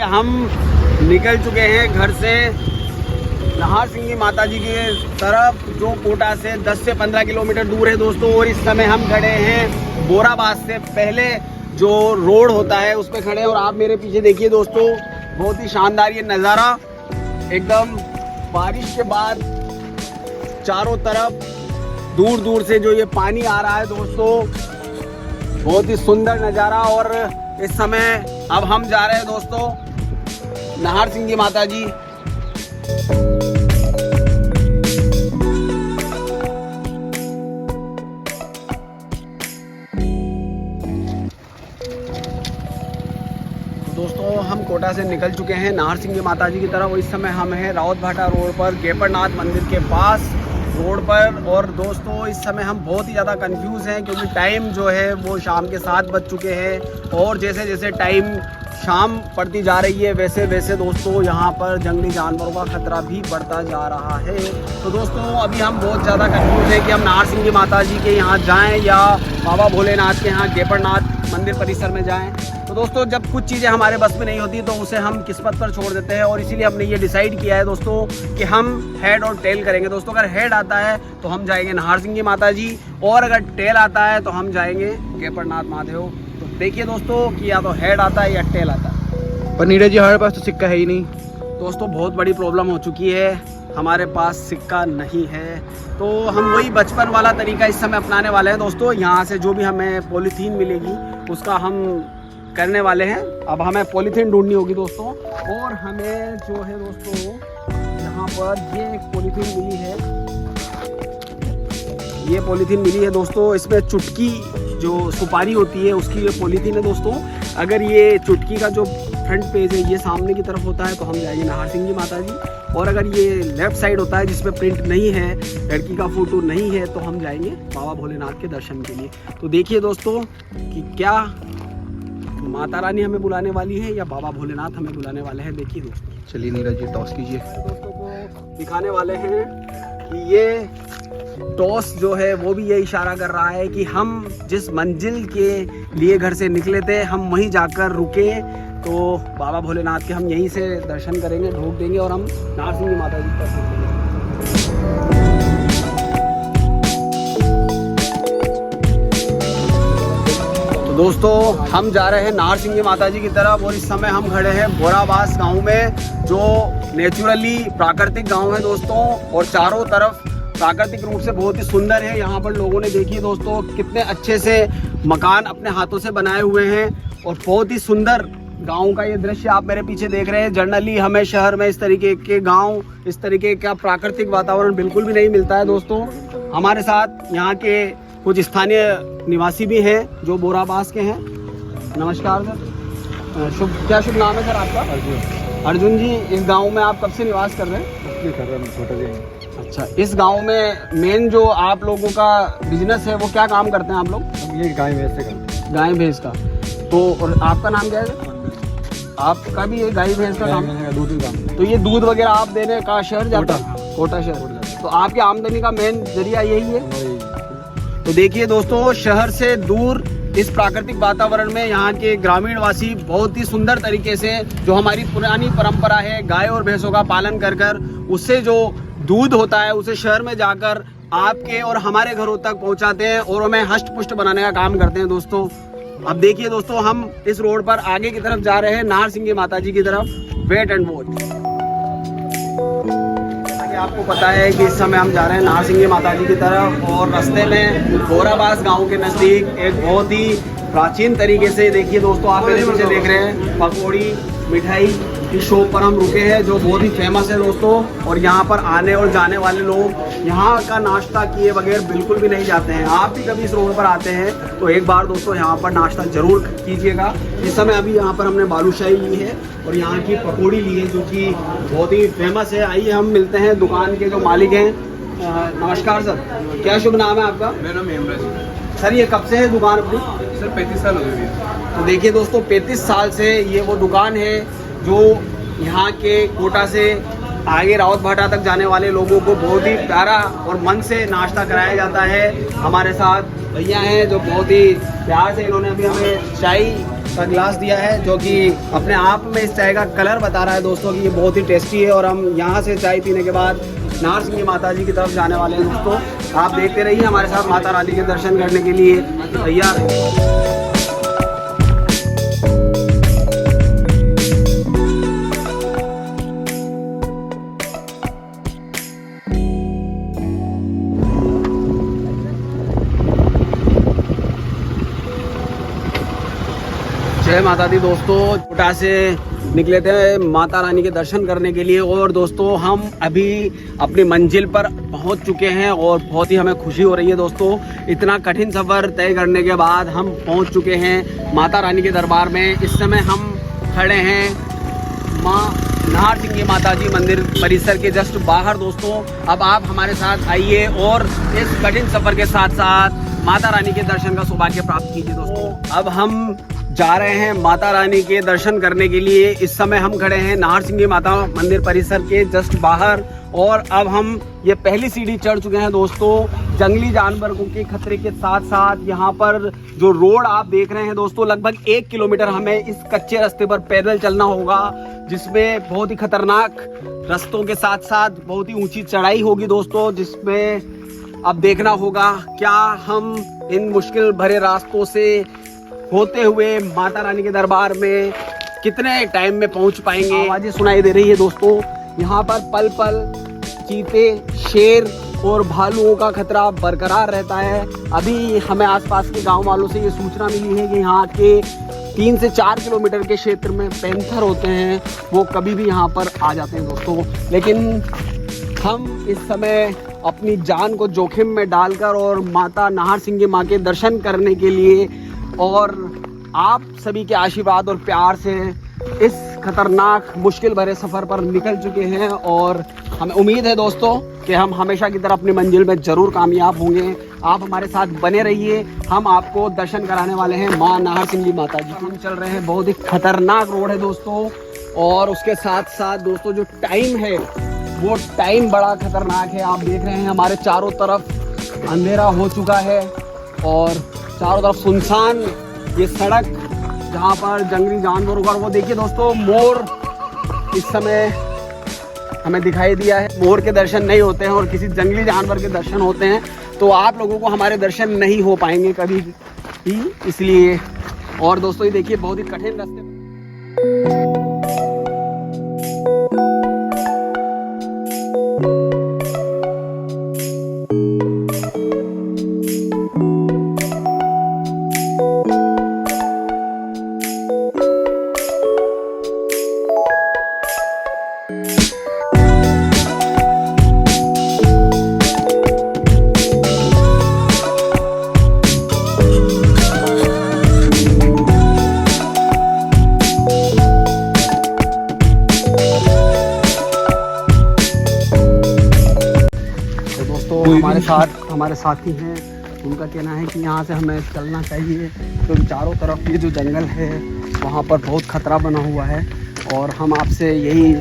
हम निकल चुके हैं घर से नाहर सिंह माता जी की तरफ, जो कोटा से 10 से 15 किलोमीटर दूर है दोस्तों। और इस समय हम खड़े हैं बोराबाद से पहले जो रोड होता है उस पर खड़े हैं। और आप मेरे पीछे देखिए दोस्तों, बहुत ही शानदार ये नज़ारा, एकदम बारिश के बाद चारों तरफ दूर दूर से जो ये पानी आ रहा है दोस्तों, बहुत ही सुंदर नज़ारा। और इस समय अब हम जा रहे हैं दोस्तों नाहर सिंह माता जी। दोस्तों हम कोटा से निकल चुके हैं नाहर सिंह माता जी की तरफ। और इस समय हम हैं रावत भाटा रोड पर, गेपरनाथ मंदिर के पास रोड पर। और दोस्तों इस समय हम बहुत ही ज़्यादा कंफ्यूज हैं, क्योंकि टाइम जो है वो शाम के 7 बज चुके हैं। और जैसे जैसे टाइम शाम पड़ती जा रही है वैसे वैसे दोस्तों यहाँ पर जंगली जानवरों का खतरा भी बढ़ता जा रहा है। तो दोस्तों अभी हम बहुत ज़्यादा कंफ्यूज हैं कि हम नाहर सिंह माता जी के यहाँ जाएं या बाबा भोलेनाथ के यहाँ गेपरनाथ मंदिर परिसर में जाएं। तो दोस्तों जब कुछ चीज़ें हमारे बस में नहीं होती तो उसे हम किस्मत पर छोड़ देते हैं। और इसीलिए हमने ये डिसाइड किया है दोस्तों कि हम हेड और टेल करेंगे। दोस्तों अगर हेड आता है तो हम जाएंगे नाहर सिंह माता जी, और अगर टेल आता है तो हम जाएंगे गेपरनाथ महादेव। तो देखिए दोस्तों कि या तो हेड आता है या टेल आता है। पर नीरज जी हमारे पास तो सिक्का है ही नहीं। दोस्तों बहुत बड़ी प्रॉब्लम हो चुकी है, हमारे पास सिक्का नहीं है। तो हम वही बचपन वाला तरीका इस समय अपनाने वाले हैं दोस्तों। यहाँ से जो भी हमें पॉलीथीन मिलेगी उसका हम करने वाले हैं। अब हमें पॉलीथीन ढूंढनी होगी दोस्तों। और हमें जो है दोस्तों यहाँ पर ये एक पॉलीथीन मिली है, ये पॉलीथीन मिली है दोस्तों। इसमें चुटकी जो सुपारी होती है उसकी ये पॉलीथीन है दोस्तों। अगर ये चुटकी का जो फ्रंट पेज है ये सामने की तरफ होता है तो हम जाएंगे नाहर सिंह माता जी। और अगर ये लेफ्ट साइड होता है जिसमें प्रिंट नहीं है, लड़की का फोटो नहीं है, तो हम जाएंगे बाबा भोलेनाथ के दर्शन के लिए। तो देखिए दोस्तों कि क्या माता रानी हमें बुलाने वाली है या बाबा भोलेनाथ हमें बुलाने वाले हैं। देखिए दोस्तों, चलिए नीरज जी टॉस कीजिए। दोस्तों को दिखाने वाले हैं कि ये टॉस जो है वो भी ये इशारा कर रहा है कि हम जिस मंजिल के लिए घर से निकले थे हम वहीं जाकर रुके। तो बाबा भोलेनाथ के हम यहीं से दर्शन करेंगे, ढोक देंगे और हम नाहर सिंह माता जी का दर्शन करेंगे। तो दोस्तों हम जा रहे हैं नाहर सिंह माता जी की तरफ। और इस समय हम खड़े हैं बोराबास गांव में, जो नेचुरली प्राकृतिक गांव है दोस्तों। और चारों तरफ प्राकृतिक रूप से बहुत ही सुंदर है। यहाँ पर लोगों ने देखिए दोस्तों कितने अच्छे से मकान अपने हाथों से बनाए हुए हैं। और बहुत ही सुंदर गांव का ये दृश्य आप मेरे पीछे देख रहे हैं। जनरली हमें शहर में इस तरीके के गांव, इस तरीके का प्राकृतिक वातावरण बिल्कुल भी नहीं मिलता है दोस्तों। हमारे साथ यहाँ के कुछ स्थानीय निवासी भी हैं जो बोराबास के हैं। नमस्कार सर, शुभ नाम है सर आपका? अर्जुन जी, इस गाँव में आप कब से निवास कर रहे हैं? अच्छा, इस गांव में मेन जो आप लोगों का बिजनेस है वो क्या काम करते हैं आप लोग? ये गाय भैंस से करते हैं। गाय भैंस का। तो और आपका नाम क्या है? आपका भी ये गाय भैंस का काम? दूध का। तो ये दूध वगैरह आप देने का शहर जाता है? कोटा शहर। तो आपकी आमदनी का मेन जरिया यही है? तो देखिए दोस्तों, शहर से दूर इस प्राकृतिक वातावरण में यहाँ के ग्रामीण वासी बहुत ही सुंदर तरीके से जो हमारी पुरानी परंपरा है गाय और भैंसों का पालन कर कर उससे जो दूध होता है उसे शहर में जाकर आपके और हमारे घरों तक पहुंचाते हैं और हमें हष्ट पुष्ट बनाने का काम करते हैं दोस्तों। अब देखिए दोस्तों, हम इस रोड पर आगे की तरफ जा रहे हैं नाहर सिंह माता जी की तरफ। Wait and watch. आपको पता है कि इस समय हम जा रहे हैं नाहर सिंह माता जी की तरफ। और रास्ते में बोराबास गांव के नज़दीक एक बहुत ही प्राचीन तरीके से, देखिए दोस्तों आप मेरे पीछे देख रहे हैं, पकौड़ी मिठाई की शॉप पर हम रुके हैं जो बहुत ही फेमस है दोस्तों। और यहाँ पर आने और जाने वाले लोग यहाँ का नाश्ता किए बगैर बिल्कुल भी नहीं जाते हैं। आप भी कभी इस रोड पर आते हैं तो एक बार दोस्तों यहाँ पर नाश्ता जरूर कीजिएगा। इस समय अभी यहाँ पर हमने बालूशाही ली है और यहाँ की पकौड़ी ली है जो कि बहुत ही फेमस है। आइए हम मिलते हैं दुकान के जो मालिक हैं। नमस्कार सर, क्या शुभ नाम है आपका? मेरा नाम हेमराज। सर ये कब से है दुकान अपनी? सर 35 साल हो गए। तो देखिए दोस्तों, 35 साल से ये वो दुकान है जो यहाँ के कोटा से आगे रावत भाटा तक जाने वाले लोगों को बहुत ही प्यारा और मन से नाश्ता कराया जाता है। हमारे साथ भैया हैं जो बहुत ही प्यार से इन्होंने अभी हमें चाय का गिलास दिया है, जो कि अपने आप में इस चाय का कलर बता रहा है दोस्तों कि ये बहुत ही टेस्टी है। और हम यहाँ से चाय पीने के बाद नाहर सिंह माता जी की तरफ जाने वाले हैं दोस्तों। आप देखते रहिए हमारे साथ माता रानी के दर्शन करने के लिए तैयार हैं। जय माता दी दोस्तों, कोटा से निकले थे माता रानी के दर्शन करने के लिए। और दोस्तों हम अभी अपनी मंजिल पर पहुंच चुके हैं और बहुत ही हमें खुशी हो रही है दोस्तों। इतना कठिन सफ़र तय करने के बाद हम पहुंच चुके हैं माता रानी के दरबार में। इस समय हम खड़े हैं माँ नाहर सिंह माता जी मंदिर परिसर के जस्ट बाहर दोस्तों। अब आप हमारे साथ आइए और इस कठिन सफ़र के साथ साथ माता रानी के दर्शन का सौभाग्य प्राप्त कीजिए दोस्तों। अब हम जा रहे हैं माता रानी के दर्शन करने के लिए। इस समय हम खड़े हैं नाहर सिंह माता मंदिर परिसर के जस्ट बाहर। और अब हम ये पहली सीढ़ी चढ़ चुके हैं दोस्तों। जंगली जानवरों के खतरे के साथ साथ यहाँ पर जो रोड आप देख रहे हैं दोस्तों, लगभग 1 किलोमीटर हमें इस कच्चे रास्ते पर पैदल चलना होगा, जिसमें बहुत ही खतरनाक रास्तों के साथ साथ बहुत ही ऊंची चढ़ाई होगी दोस्तों। जिसमें अब देखना होगा क्या हम इन मुश्किल भरे रास्तों से होते हुए माता रानी के दरबार में कितने टाइम में पहुंच पाएंगे। आवाजें सुनाई दे रही है दोस्तों। यहाँ पर पल पल चीते, शेर और भालुओं का खतरा बरकरार रहता है। अभी हमें आसपास के गांव वालों से ये सूचना मिली है कि यहाँ के 3 से 4 किलोमीटर के क्षेत्र में पैंथर होते हैं, वो कभी भी यहाँ पर आ जाते हैं दोस्तों। लेकिन हम इस समय अपनी जान को जोखिम में डालकर और माता नाहर सिंह माँ के दर्शन करने के लिए और आप सभी के आशीर्वाद और प्यार से इस खतरनाक मुश्किल भरे सफ़र पर निकल चुके हैं। और हमें उम्मीद है दोस्तों कि हम हमेशा की तरह अपनी मंजिल में ज़रूर कामयाब होंगे। आप हमारे साथ बने रहिए, हम आपको दर्शन कराने वाले हैं माँ नाहर सिंह माता जी। हम चल रहे हैं, बहुत ही खतरनाक रोड है दोस्तों। और उसके साथ साथ दोस्तों जो टाइम है वो टाइम बड़ा खतरनाक है। आप देख रहे हैं हमारे चारों तरफ अंधेरा हो चुका है और चारों तरफ सुनसान ये सड़क, जहाँ पर जंगली जानवरों का, वो देखिए दोस्तों मोर इस समय हमें दिखाई दिया है। मोर के दर्शन नहीं होते हैं और किसी जंगली जानवर के दर्शन होते हैं, तो आप लोगों को हमारे दर्शन नहीं हो पाएंगे कभी भी, इसलिए। और दोस्तों ये देखिए बहुत ही कठिन रास्ते हमारे साथी हैं, उनका कहना है कि यहाँ से हमें चलना चाहिए, क्योंकि चारों तरफ ये जो जंगल है वहाँ पर बहुत खतरा बना हुआ है। और हम आपसे यही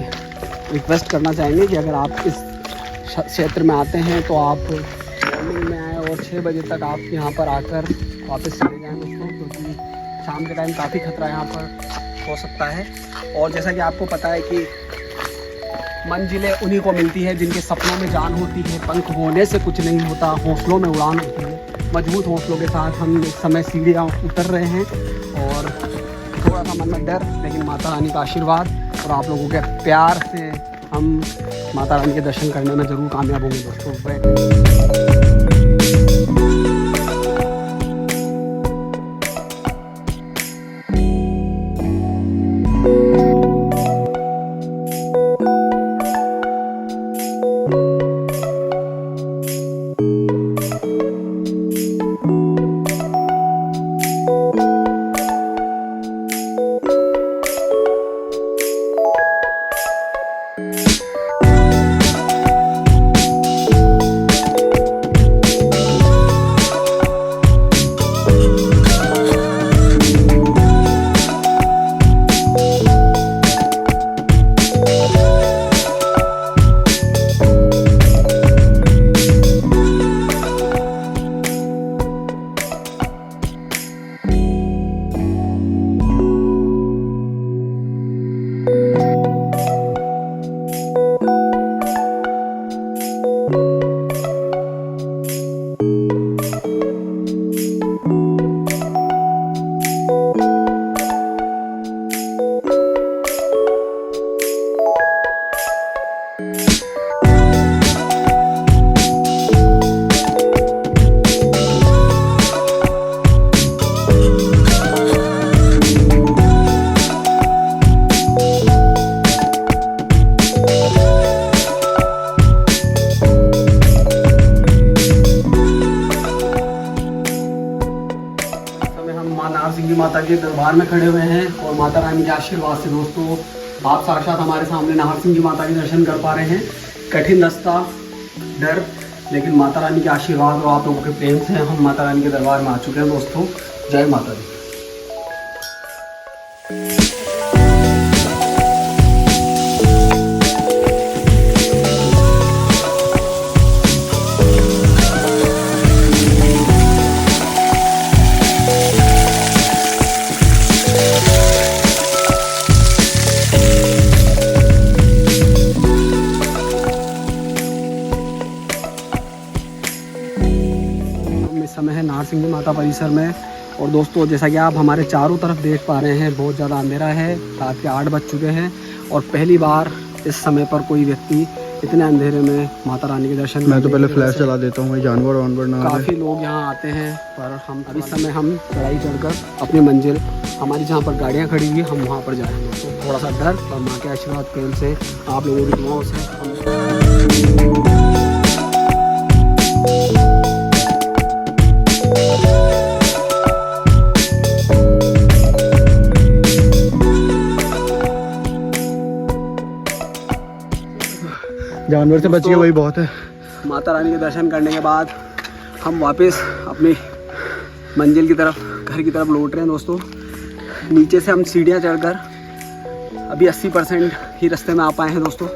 रिक्वेस्ट करना चाहेंगे कि अगर आप इस क्षेत्र में आते हैं तो आप मॉर्निंग में आएँ और 6 बजे तक आप यहाँ पर आकर वापस चले जाएँ दोस्तों, क्योंकि शाम के टाइम काफ़ी खतरा यहाँ पर हो सकता है। और जैसा कि आपको पता है कि मंजिलें उन्हीं को मिलती है जिनके सपनों में जान होती है। पंख होने से कुछ नहीं होता, हौसलों में उड़ान होती है। मजबूत हौसलों के साथ हम इस समय सीढ़ियाँ उतर रहे हैं और थोड़ा सा मन में डर, लेकिन माता रानी का आशीर्वाद और आप लोगों के प्यार से हम माता रानी के दर्शन करने में ज़रूर कामयाब होंगे दोस्तों। सिंह जी माता के दरबार में खड़े हुए हैं और माता रानी के आशीर्वाद से दोस्तों आप साक्षात हमारे सामने नाहर सिंह जी माता के दर्शन कर पा रहे हैं। कठिन रास्ता, डर, लेकिन माता रानी के आशीर्वाद और आप लोगों के प्रेम से हम माता रानी के दरबार में आ चुके हैं दोस्तों। जय माता दी। समय है नाहर सिंह जी माता परिसर में और दोस्तों जैसा कि आप हमारे चारों तरफ देख पा रहे हैं बहुत ज़्यादा अंधेरा है, रात के 8 बज चुके हैं और पहली बार इस समय पर कोई व्यक्ति इतने अंधेरे में माता रानी के दर्शन। मैं तो पहले फ्लैश चला देता हूँ, जानवर वानवर ना। काफ़ी लोग यहाँ आते हैं पर हम अभी समय हम चढ़ाई चढ़कर अपनी मंजिल हमारी जहाँ पर गाड़ियाँ खड़ी हुई हम वहाँ पर जा रहे हैं दोस्तों। थोड़ा सा डर और माँ के आशीर्वाद प्रेम से आप लोगों की दुआओं से हम जानवर से बच गए वही बहुत है। माता रानी के दर्शन करने के बाद हम वापस अपनी मंजिल की तरफ, घर की तरफ लौट रहे हैं दोस्तों। नीचे से हम सीढ़ियाँ चढ़कर अभी 80% ही रास्ते में आ पाए हैं दोस्तों।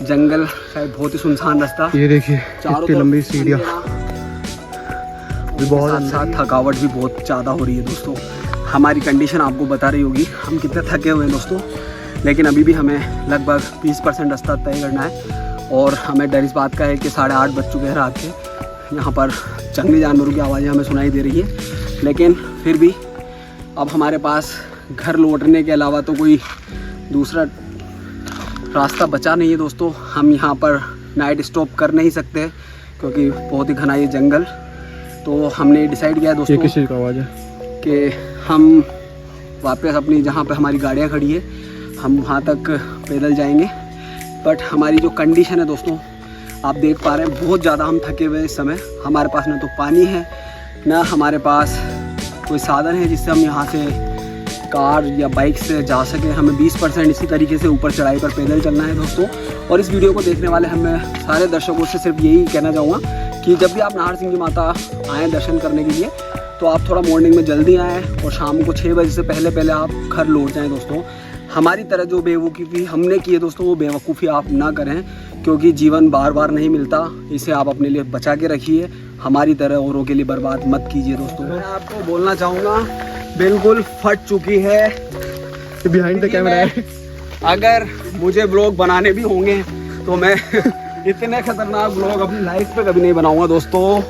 जंगल है, बहुत ही सुनसान रास्ता। ये देखिए इतनी लंबी सीढ़ियाँ, बहुत साथ थकावट भी बहुत ज़्यादा हो रही है दोस्तों। हमारी कंडीशन आपको बता रही होगी हम कितने थके हुए हैं दोस्तों, लेकिन अभी भी हमें लगभग 20% रास्ता तय करना है और हमें डर इस बात का है कि 8:30 बज चुके हैं रात के। यहाँ पर जंगली जानवरों की आवाज़ें हमें सुनाई दे रही हैं, लेकिन फिर भी अब हमारे पास घर लौटने के अलावा तो कोई दूसरा रास्ता बचा नहीं है दोस्तों। हम यहाँ पर नाइट स्टॉप कर नहीं सकते क्योंकि बहुत ही घना ये जंगल। तो हमने डिसाइड किया दोस्तों, ये किस चीज़ का आवाज़ है, कि हम वापस अपनी जहाँ पर हमारी गाड़ियाँ खड़ी है हम वहाँ तक पैदल जाएंगे। बट हमारी जो कंडीशन है दोस्तों आप देख पा रहे हैं, बहुत ज़्यादा हम थके हुए इस समय। हमारे पास ना तो पानी है, ना हमारे पास कोई साधन है जिससे हम यहाँ से कार या बाइक से जा सकें। हमें 20% इसी तरीके से ऊपर चढ़ाई पर पैदल चलना है दोस्तों। और इस वीडियो को देखने वाले हमें सारे दर्शकों से सिर्फ यही कहना चाहूँगा कि जब भी आप नाहर सिंह जी माता आएँ दर्शन करने के लिए तो आप थोड़ा मॉर्निंग में जल्दी आएँ और शाम को 6 बजे से पहले आप घर लौट जाएँ दोस्तों। हमारी तरह जो बेवकूफ़ी हमने की है दोस्तों वो बेवकूफ़ी आप ना करें, क्योंकि जीवन बार बार नहीं मिलता। इसे आप अपने लिए बचा के रखिए, हमारी तरह औरों के लिए बर्बाद मत कीजिए दोस्तों। मैं आपको बोलना चाहूँगा बिल्कुल फट चुकी है बिहाइंड द कैमरा है। अगर मुझे ब्लॉग बनाने भी होंगे तो मैं इतने खतरनाक ब्लॉग अपनी लाइफ पे कभी नहीं बनाऊंगा दोस्तों,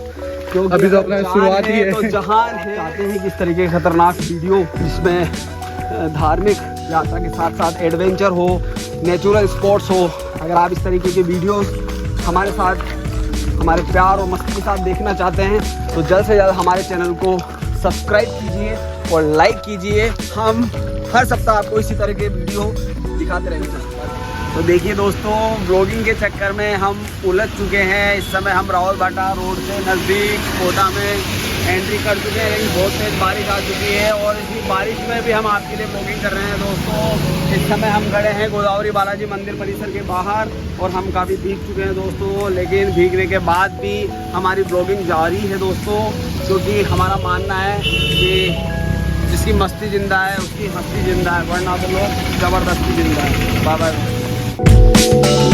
क्योंकि अभी तो अपना शुरुआत ही है। तो जहान है चाहते हैं किस तरीके की खतरनाक वीडियो जिसमें धार्मिक यात्रा के साथ साथ एडवेंचर हो, नेचुरल स्पॉट्स हो। अगर आप इस तरीके के वीडियोस हमारे साथ हमारे प्यार और मस्ती के साथ देखना चाहते हैं तो जल्द से जल्द हमारे चैनल को सब्सक्राइब कीजिए और लाइक कीजिए। हम हर सप्ताह आपको इसी तरह के वीडियो दिखाते रहेंगे। तो देखिए दोस्तों, ब्लॉगिंग के चक्कर में हम उलझ चुके हैं। इस समय हम रावतभाटा रोड से नज़दीक कोटा में एंट्री कर चुके हैं, लेकिन बहुत तेज़ बारिश आ चुकी है और इसी बारिश में भी हम आपके लिए ब्लॉगिंग कर रहे हैं दोस्तों। इस समय हम खड़े हैं गोदावरी बालाजी मंदिर परिसर के बाहर और हम काफ़ी भीग चुके हैं दोस्तों, लेकिन भीगने के बाद भी हमारी ब्लॉगिंग जारी है दोस्तों, क्योंकि हमारा मानना है कि जिसकी मस्ती ज़िंदा है उसकी हस्ती ज़िंदा है, वरना तो लोग ज़बरदस्ती ज़िंदा है। Bye bye.